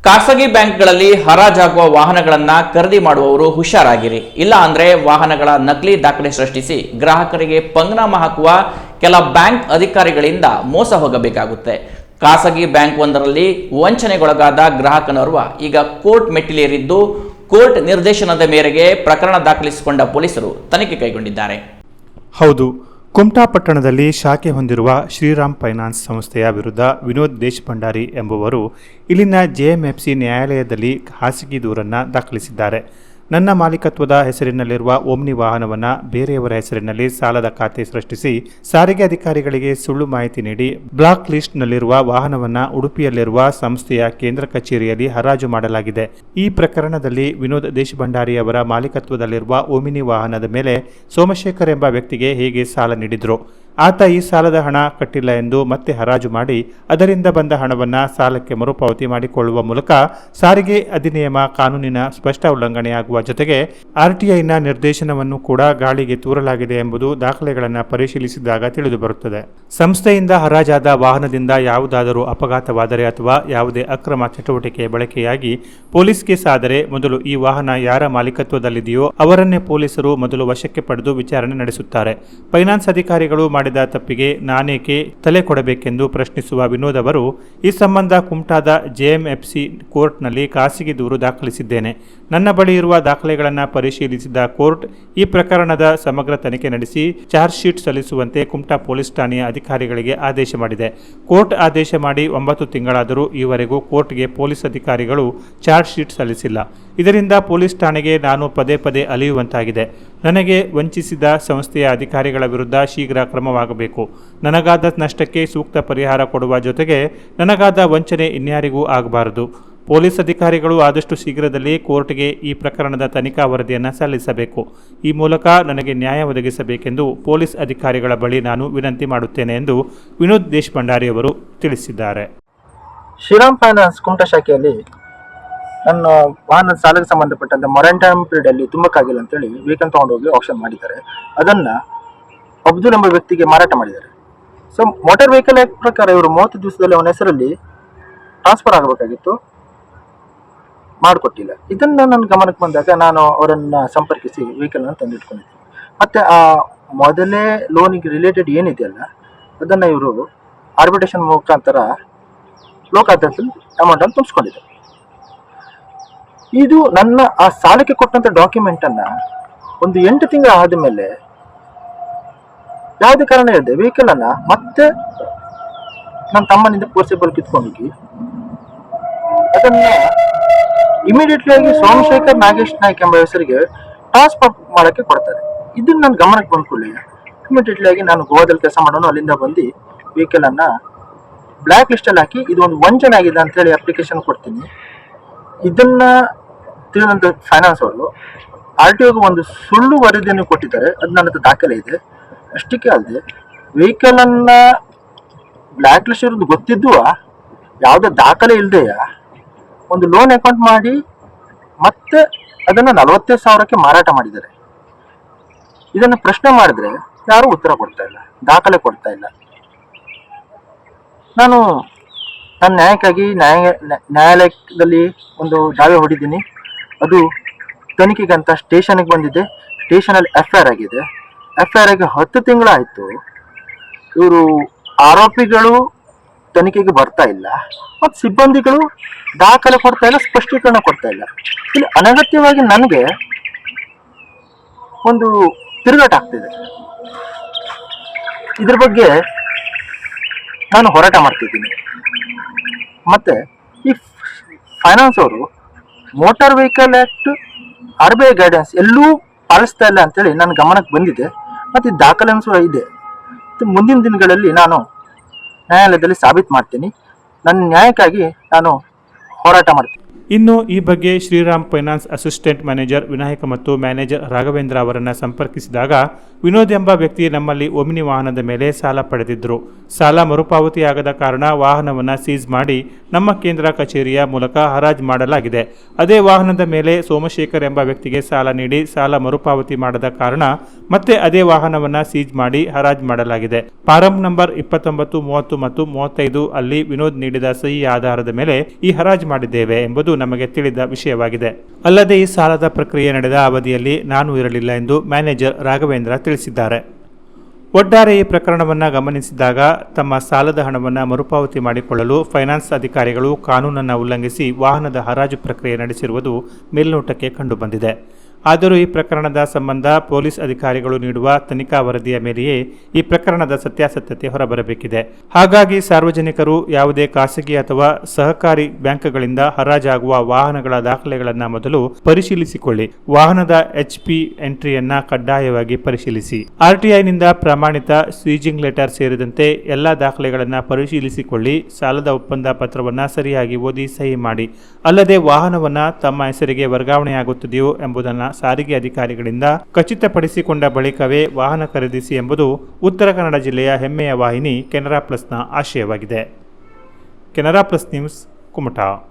ಖಾಸಗಿ ಬ್ಯಾಂಕ್ಗಳಲ್ಲಿ ಹರಾಜಾಗುವ ವಾಹನಗಳನ್ನು ಖರೀದಿ ಮಾಡುವವರು ಹುಷಾರಾಗಿರಿ. ಇಲ್ಲ ಅಂದ್ರೆ ವಾಹನಗಳ ನಕಲಿ ದಾಖಲೆ ಸೃಷ್ಟಿಸಿ ಗ್ರಾಹಕರಿಗೆ ಪಂಗ್ನಾಮ ಹಾಕುವ ಕೆಲ ಬ್ಯಾಂಕ್ ಅಧಿಕಾರಿಗಳಿಂದ ಮೋಸ ಹೋಗಬೇಕಾಗುತ್ತೆ. ಖಾಸಗಿ ಬ್ಯಾಂಕ್ ಒಂದರಲ್ಲಿ ವಂಚನೆಗೊಳಗಾದ ಗ್ರಾಹಕನೋರ್ವ ಈಗ ಕೋರ್ಟ್ ಮೆಟ್ಟಿಲೇರಿದ್ದು, ಕೋರ್ಟ್ ನಿರ್ದೇಶನದ ಮೇರೆಗೆ ಪ್ರಕರಣ ದಾಖಲಿಸಿಕೊಂಡ ಪೊಲೀಸರು ತನಿಖೆ ಕೈಗೊಂಡಿದ್ದಾರೆ. ಹೌದು, ಕುಮಟಾ ಪಟ್ಟಣದಲ್ಲಿ ಶಾಖೆ ಹೊಂದಿರುವ ಶ್ರೀರಾಮ್ ಫೈನಾನ್ಸ್ ಸಂಸ್ಥೆಯ ವಿರುದ್ಧ ವಿನೋದ್ ದೇಶಭಂಡಾರಿ ಎಂಬುವರು ಇಲ್ಲಿನ ಜೆಎಂಎಫ್ಸಿ ನ್ಯಾಯಾಲಯದಲ್ಲಿ ಖಾಸಗಿ ದೂರನ್ನು ದಾಖಲಿಸಿದ್ದಾರೆ. ನನ್ನ ಮಾಲೀಕತ್ವದ ಹೆಸರಿನಲ್ಲಿರುವ ಓಮ್ನಿ ವಾಹನವನ್ನು ಬೇರೆಯವರ ಹೆಸರಿನಲ್ಲಿ ಸಾಲದ ಖಾತೆ ಸೃಷ್ಟಿಸಿ ಸಾರಿಗೆ ಅಧಿಕಾರಿಗಳಿಗೆ ಸುಳ್ಳು ಮಾಹಿತಿ ನೀಡಿ ಬ್ಲಾಕ್ ಲಿಸ್ಟ್ನಲ್ಲಿರುವ ವಾಹನವನ್ನು ಉಡುಪಿಯಲ್ಲಿರುವ ಸಂಸ್ಥೆಯ ಕೇಂದ್ರ ಕಚೇರಿಯಲ್ಲಿ ಹರಾಜು ಮಾಡಲಾಗಿದೆ. ಈ ಪ್ರಕರಣದಲ್ಲಿ ವಿನೋದ್ ದೇಶಭಂಡಾರಿ ಅವರ ಮಾಲೀಕತ್ವದಲ್ಲಿರುವ ಓಮಿನಿ ವಾಹನದ ಮೇಲೆ ಸೋಮಶೇಖರ್ ಎಂಬ ವ್ಯಕ್ತಿಗೆ ಹೇಗೆ ಸಾಲ ನೀಡಿದ್ರು, ಆತ ಈ ಸಾಲದ ಹಣ ಕಟ್ಟಿಲ್ಲ ಎಂದು ಮತ್ತೆ ಹರಾಜು ಮಾಡಿ ಅದರಿಂದ ಬಂದ ಹಣವನ್ನು ಸಾಲಕ್ಕೆ ಮರುಪಾವತಿ ಮಾಡಿಕೊಳ್ಳುವ ಮೂಲಕ ಸಾರಿಗೆ ಅಧಿನಿಯಮ ಕಾನೂನಿನ ಸ್ಪಷ್ಟ ಉಲ್ಲಂಘನೆಯಾಗುವ ಜೊತೆಗೆ ಆರ್ಟಿಐನ ನಿರ್ದೇಶನವನ್ನು ಕೂಡ ಗಾಳಿಗೆ ತೂರಲಾಗಿದೆ ಎಂಬುದು ದಾಖಲೆಗಳನ್ನು ಪರಿಶೀಲಿಸಿದಾಗ ತಿಳಿದುಬರುತ್ತದೆ. ಸಂಸ್ಥೆಯಿಂದ ಹರಾಜಾದ ವಾಹನದಿಂದ ಯಾವುದಾದರೂ ಅಪಘಾತವಾದರೆ ಅಥವಾ ಯಾವುದೇ ಅಕ್ರಮ ಚಟುವಟಿಕೆ ಬಳಕೆಯಾಗಿ ಪೊಲೀಸ್ ಕೇಸ್ ಆದರೆ ಮೊದಲು ಈ ವಾಹನ ಯಾರ ಮಾಲೀಕತ್ವದಲ್ಲಿದೆಯೋ ಅವರನ್ನೇ ಪೊಲೀಸರು ಮೊದಲು ವಶಕ್ಕೆ ಪಡೆದು ವಿಚಾರಣೆ ನಡೆಸುತ್ತಾರೆ. ಫೈನಾನ್ಸ್ ಅಧಿಕಾರಿಗಳು ಮಾಡಿದ ತಪ್ಪಿಗೆ ನಾನೇಕೆ ತಲೆ ಕೊಡಬೇಕೆಂದು ಪ್ರಶ್ನಿಸುವ ವಿನೋದ್ ಅವರು ಈ ಸಂಬಂಧ ಕುಮಟಾದ ಜೆಎಂಎಫ್ಸಿ ಕೋರ್ಟ್ನಲ್ಲಿ ಖಾಸಗಿ ದೂರು ದಾಖಲಿಸಿದ್ದೇನೆ. ನನ್ನ ಬಳಿ ಇರುವ ದಾಖಲೆಗಳನ್ನು ಪರಿಶೀಲಿಸಿದ ಕೋರ್ಟ್ ಈ ಪ್ರಕರಣದ ಸಮಗ್ರ ತನಿಖೆ ನಡೆಸಿ ಚಾರ್ಜ್ ಶೀಟ್ ಸಲ್ಲಿಸುವಂತೆ ಕುಮಟಾ ಪೊಲೀಸ್ ಠಾಣೆಯ ಅಧಿಕಾರಿಗಳಿಗೆ ಆದೇಶ ಮಾಡಿದೆ. ಕೋರ್ಟ್ ಆದೇಶ ಮಾಡಿ 9 ತಿಂಗಳಾದರೂ ಈವರೆಗೂ ಕೋರ್ಟ್ಗೆ ಪೊಲೀಸ್ ಅಧಿಕಾರಿಗಳು ಚಾರ್ಜ್ ಶೀಟ್ ಸಲ್ಲಿಸಿಲ್ಲ. ಇದರಿಂದ ಪೊಲೀಸ್ ಠಾಣೆಗೆ ನಾನು ಪದೇ ಪದೇ ಅಲಿಯುವಂತಾಗಿದೆ. ನನಗೆ ವಂಚಿಸಿದ ಸಂಸ್ಥೆಯ ಅಧಿಕಾರಿಗಳ ವಿರುದ್ಧ ಶೀಘ್ರ ಕ್ರಮವಾಗಬೇಕು. ನನಗಾದ ನಷ್ಟಕ್ಕೆ ಸೂಕ್ತ ಪರಿಹಾರ ಕೊಡುವ ಜೊತೆಗೆ ನನಗಾದ ವಂಚನೆ ಇನ್ಯಾರಿಗೂ ಆಗಬಾರದು. ಪೊಲೀಸ್ ಅಧಿಕಾರಿಗಳು ಆದಷ್ಟು ಶೀಘ್ರದಲ್ಲಿ ಕೋರ್ಟ್ಗೆ ಈ ಪ್ರಕರಣದ ತನಿಖಾ ವರದಿಯನ್ನು ಸಲ್ಲಿಸಬೇಕು. ಈ ಮೂಲಕ ನನಗೆ ನ್ಯಾಯ ಒದಗಿಸಬೇಕೆಂದು ಪೊಲೀಸ್ ಅಧಿಕಾರಿಗಳ ಬಳಿ ನಾನು ವಿನಂತಿ ಮಾಡುತ್ತೇನೆ ಎಂದು ವಿನೋದ್ ದೇಶಭಂಡಾರಿ ಅವರು ತಿಳಿಸಿದ್ದಾರೆ. ಶ್ರೀರಾಮ್ ಫೈನಾನ್ಸ್ ಕುಮಟಾ ಶಾಖೆಯಲ್ಲಿ ನನ್ನ ವಾಹನದ ಸಾಲಕ್ಕೆ ಸಂಬಂಧಪಟ್ಟಂತೆ ಮೊರೆಂಟಮ್ ಪೀರಿಯಡಲ್ಲಿ ತುಂಬಕ್ಕಾಗಿಲ್ಲ ಅಂತೇಳಿ ವೆಹಿಕಲ್ ತೊಗೊಂಡೋಗಿ ಆಕ್ಷನ್ ಮಾಡಿದ್ದಾರೆ. ಅದನ್ನು ಅಬ್ದುಲ್ ಎಂಬ ವ್ಯಕ್ತಿಗೆ ಮಾರಾಟ ಮಾಡಿದ್ದಾರೆ. ಸೊ ಮೋಟಾರ್ ವೆಹಿಕಲ್ ಆಕ್ಟ್ ಪ್ರಕಾರ ಇವರು 30 ದಿವಸದಲ್ಲಿ ಅವನ ಹೆಸರಲ್ಲಿ ಟ್ರಾನ್ಸ್ಫರ್ ಆಗಬೇಕಾಗಿತ್ತು, ಮಾಡಿಕೊಟ್ಟಿಲ್ಲ. ಇದನ್ನು ನನ್ನ ಗಮನಕ್ಕೆ ಬಂದಾಗ ನಾನು ಅವರನ್ನು ಸಂಪರ್ಕಿಸಿ ವೆಹಿಕಲ್ನ ತಂದಿಟ್ಕೊಂಡಿದ್ದೀನಿ. ಮತ್ತು ಆ ಮೊದಲೇ ಲೋನಿಗೆ ರಿಲೇಟೆಡ್ ಏನಿದೆಯಲ್ಲ ಅದನ್ನು ಇವರು ಆರ್ಬಿಟ್ರೇಷನ್ ಮುಖಾಂತರ ಲೋಕಾಯುಕ್ತದಲ್ಲಿ ಅಮೌಂಟನ್ನು ತುಂಬಿಸ್ಕೊಂಡಿದ್ದಾರೆ. ಇದು ನನ್ನ ಆ ಸಾಲಕ್ಕೆ ಕೊಟ್ಟಂಥ ಡಾಕ್ಯುಮೆಂಟನ್ನು ಒಂದು 8 ತಿಂಗಳು ಆದಮೇಲೆ ಯಾವುದೇ ಕಾರಣ ಇಲ್ಲದೆ ವೆಹಿಕಲನ್ನು ಮತ್ತೆ ನನ್ನ ತಮ್ಮನಿಂದ ಫೋರ್ಸೇಬಲ್ ಕಿತ್ಕೊಂಡೋಗಿ ಅದನ್ನು ಇಮಿಡಿಯೇಟ್ಲಿ ಆಗಿ ಸೋಮಶೇಖರ್ ನಾಗೇಶ್ ನಾಯ್ಕ್ ಎಂಬ ಹೆಸರಿಗೆ ಟ್ರಾನ್ಸ್ಫರ್ ಮಾಡೋಕ್ಕೆ ಕೊಡ್ತಾರೆ. ಇದನ್ನ ನನ್ನ ಗಮನಕ್ಕೆ ಬಂದ್ಕೊಳ್ಳಿ ಇಮಿಡಿಯೇಟ್ಲಿ ಆಗಿ ನಾನು ಗೋವಾದಲ್ಲಿ ಕೆಲಸ ಮಾಡೋನು ಅಲ್ಲಿಂದ ಬಂದು ವೆಹಿಕಲನ್ನು ಬ್ಲ್ಯಾಕ್ ಲಿಸ್ಟಲ್ಲಿ ಹಾಕಿ ಇದು ಒಂದು ವಂಚನೆ ಆಗಿದೆ ಅಂತೇಳಿ ಅಪ್ಲಿಕೇಶನ್ ಕೊಡ್ತೀನಿ. ಇದನ್ನ ತಿಳಿದಂಥ ಫೈನಾನ್ಸ್ ಅವರು RTOಗೆ ಒಂದು ಸುಳ್ಳು ವರದಿಯನ್ನು ಕೊಟ್ಟಿದ್ದಾರೆ. ಅದು ನನ್ನ ಹತ್ರ ದಾಖಲೆ ಇದೆ. ಅಷ್ಟಕ್ಕೆ ಅಲ್ಲದೆ ವೆಹಿಕಲನ್ನು ಬ್ಲ್ಯಾಕ್ ಲಿಸ್ಟ್ ಇರೋದು ಗೊತ್ತಿದ್ದು ಯಾವುದೇ ದಾಖಲೆ ಇಲ್ಲದೆಯ ಒಂದು ಲೋನ್ ಅಕೌಂಟ್ ಮಾಡಿ ಮತ್ತೆ ಅದನ್ನು 45,000ಕ್ಕೆ ಮಾರಾಟ ಮಾಡಿದ್ದಾರೆ. ಇದನ್ನು ಪ್ರಶ್ನೆ ಮಾಡಿದ್ರೆ ಯಾರೂ ಉತ್ತರ ಕೊಡ್ತಾ ಇಲ್ಲ, ದಾಖಲೆ ಕೊಡ್ತಾ ಇಲ್ಲ. ನಾನು ನನ್ನ ನ್ಯಾಯಕ್ಕಾಗಿ ನ್ಯಾಯಾಲಯದಲ್ಲಿ ಒಂದು ದಾವೆ ಹೊಡಿದ್ದೀನಿ. ಅದು ತನಿಖೆಗಂತ ಸ್ಟೇಷನ್ಗೆ ಬಂದಿದೆ. ಸ್ಟೇಷನಲ್ಲಿ FIR ಆಗಿದೆ. FIR ಆಗಿ 10 ತಿಂಗಳಾಯಿತು. ಇವರು ಆರೋಪಿಗಳು ತನಿಖೆಗೆ ಬರ್ತಾ ಇಲ್ಲ ಮತ್ತು ಸಿಬ್ಬಂದಿಗಳು ದಾಖಲೆ ಕೊಡ್ತಾ ಇಲ್ಲ, ಸ್ಪಷ್ಟೀಕರಣ ಕೊಡ್ತಾ ಇಲ್ಲ. ಇಲ್ಲಿ ಅನಗತ್ಯವಾಗಿ ನನಗೆ ಒಂದು ತಿರುಗಾಟ ಆಗ್ತಿದೆ. ಇದ್ರ ಬಗ್ಗೆ ನಾನು ಹೋರಾಟ ಮಾಡ್ತಿದ್ದೀನಿ. ಮತ್ತು ಈ ಫೈನಾನ್ಸ್ ಅವರು motor vehicle act RBI guidance ಎಲ್ಲೂ ಪಾಲಿಸ್ತಾ ಇಲ್ಲ ಅಂತೇಳಿ ನನ್ನ ಗಮನಕ್ಕೆ ಬಂದಿದೆ. ಮತ್ತು ಈ ದಾಖಲೆ ಸಹ ಇದೆ. ಮುಂದಿನ ದಿನಗಳಲ್ಲಿ ನಾನು ನ್ಯಾಯಾಲಯದಲ್ಲಿ ಸಾಬೀತು ಮಾಡ್ತೀನಿ. ನನ್ನ ನ್ಯಾಯಕ್ಕಾಗಿ ನಾನು ಹೋರಾಟ ಮಾಡ್ತೀನಿ. ಇನ್ನು ಈ ಬಗ್ಗೆ Shriram finance assistant manager Vinayaka ಮತ್ತು ಮ್ಯಾನೇಜರ್ ರಾಘವೇಂದ್ರ ಅವರನ್ನು ಸಂಪರ್ಕಿಸಿದಾಗ ವಿನೋದ್ ಎಂಬ ವ್ಯಕ್ತಿ ನಮ್ಮಲ್ಲಿ ಒಮಿನಿ ವಾಹನದ ಮೇಲೆ ಸಾಲ ಪಡೆದಿದ್ದರು. ಸಾಲ ಮರುಪಾವತಿಯಾಗದ ಕಾರಣ ವಾಹನವನ್ನು ಸೀಸ್ ಮಾಡಿ ನಮ್ಮ ಕೇಂದ್ರ ಕಚೇರಿಯ ಮೂಲಕ ಹರಾಜು ಮಾಡಲಾಗಿದೆ. ಅದೇ ವಾಹನದ ಮೇಲೆ ಸೋಮಶೇಖರ್ ಎಂಬ ವ್ಯಕ್ತಿಗೆ ಸಾಲ ನೀಡಿ ಸಾಲ ಮರುಪಾವತಿ ಮಾಡದ ಕಾರಣ ಮತ್ತೆ ಅದೇ ವಾಹನವನ್ನು ಸೀಜ್ ಮಾಡಿ ಹರಾಜು ಮಾಡಲಾಗಿದೆ. ಫಾರಂ ನಂಬರ್ 29, 30 ಮತ್ತು 35 ಅಲ್ಲಿ ವಿನೋದ್ ನೀಡಿದ ಸಹಿ ಆಧಾರದ ಮೇಲೆ ಈ ಹರಾಜು ಮಾಡಿದ್ದೇವೆ ಎಂಬುದು ನಮಗೆ ತಿಳಿದ ವಿಷಯವಾಗಿದೆ. ಅಲ್ಲದೆ ಈ ಸಾಲದ ಪ್ರಕ್ರಿಯೆ ನಡೆದ ಅವಧಿಯಲ್ಲಿ ನಾನು ಇರಲಿಲ್ಲ ಎಂದು ಮ್ಯಾನೇಜರ್ ರಾಘವೇಂದ್ರ ತಿಳಿಸಿದ್ದಾರೆ. ಒಟ್ಟಾರೆ ಈ ಪ್ರಕರಣವನ್ನು ಗಮನಿಸಿದಾಗ ತಮ್ಮ ಸಾಲದ ಹಣವನ್ನು ಮರುಪಾವತಿ ಮಾಡಿಕೊಳ್ಳಲು ಫೈನಾನ್ಸ್ ಅಧಿಕಾರಿಗಳು ಕಾನೂನನ್ನು ಉಲ್ಲಂಘಿಸಿ ವಾಹನದ ಹರಾಜು ಪ್ರಕ್ರಿಯೆ ನಡೆಸಿರುವುದು ಮೇಲ್ನೋಟಕ್ಕೆ ಕಂಡುಬಂದಿದೆ. ಆದರೂ ಈ ಪ್ರಕರಣದ ಸಂಬಂಧ ಪೊಲೀಸ್ ಅಧಿಕಾರಿಗಳು ನೀಡುವ ತನಿಖಾ ವರದಿಯ ಮೇಲೆಯೇ ಈ ಪ್ರಕರಣದ ಸತ್ಯಾಸತ್ಯತೆ ಹೊರಬರಬೇಕಿದೆ. ಹಾಗಾಗಿ ಸಾರ್ವಜನಿಕರು ಯಾವುದೇ ಖಾಸಗಿ ಅಥವಾ ಸಹಕಾರಿ ಬ್ಯಾಂಕ್ಗಳಿಂದ ಹರಾಜಾಗುವ ವಾಹನಗಳ ದಾಖಲೆಗಳನ್ನು ಮೊದಲು ಪರಿಶೀಲಿಸಿಕೊಳ್ಳಿ. ವಾಹನದ HP ಎಂಟ್ರಿಯನ್ನ ಕಡ್ಡಾಯವಾಗಿ ಪರಿಶೀಲಿಸಿ. RTIನಿಂದ ಪ್ರಮಾಣಿತ ಸೀಜಿಂಗ್ ಲೆಟರ್ ಸೇರಿದಂತೆ ಎಲ್ಲ ದಾಖಲೆಗಳನ್ನು ಪರಿಶೀಲಿಸಿಕೊಳ್ಳಿ. ಸಾಲದ ಒಪ್ಪಂದ ಪತ್ರವನ್ನು ಸರಿಯಾಗಿ ಓದಿ ಸಹಿ ಮಾಡಿ. ಅಲ್ಲದೆ ವಾಹನವನ್ನು ತಮ್ಮ ಹೆಸರಿಗೆ ವರ್ಗಾವಣೆಯಾಗುತ್ತದೆಯೋ ಎಂಬುದನ್ನು ಸಾರಿಗೆ ಅಧಿಕಾರಿಗಳಿಂದ ಖಚಿತಪಡಿಸಿಕೊಂಡ ಬಳಿಕವೇ ವಾಹನ ಖರೀದಿಸಿ ಎಂಬುದು ಉತ್ತರ ಕನ್ನಡ ಜಿಲ್ಲೆಯ ಹೆಮ್ಮೆಯ ವಾಹಿನಿ ಕೆನರಾ ಪ್ಲಸ್ನ ಆಶಯವಾಗಿದೆ. Canara plus news, Kumta.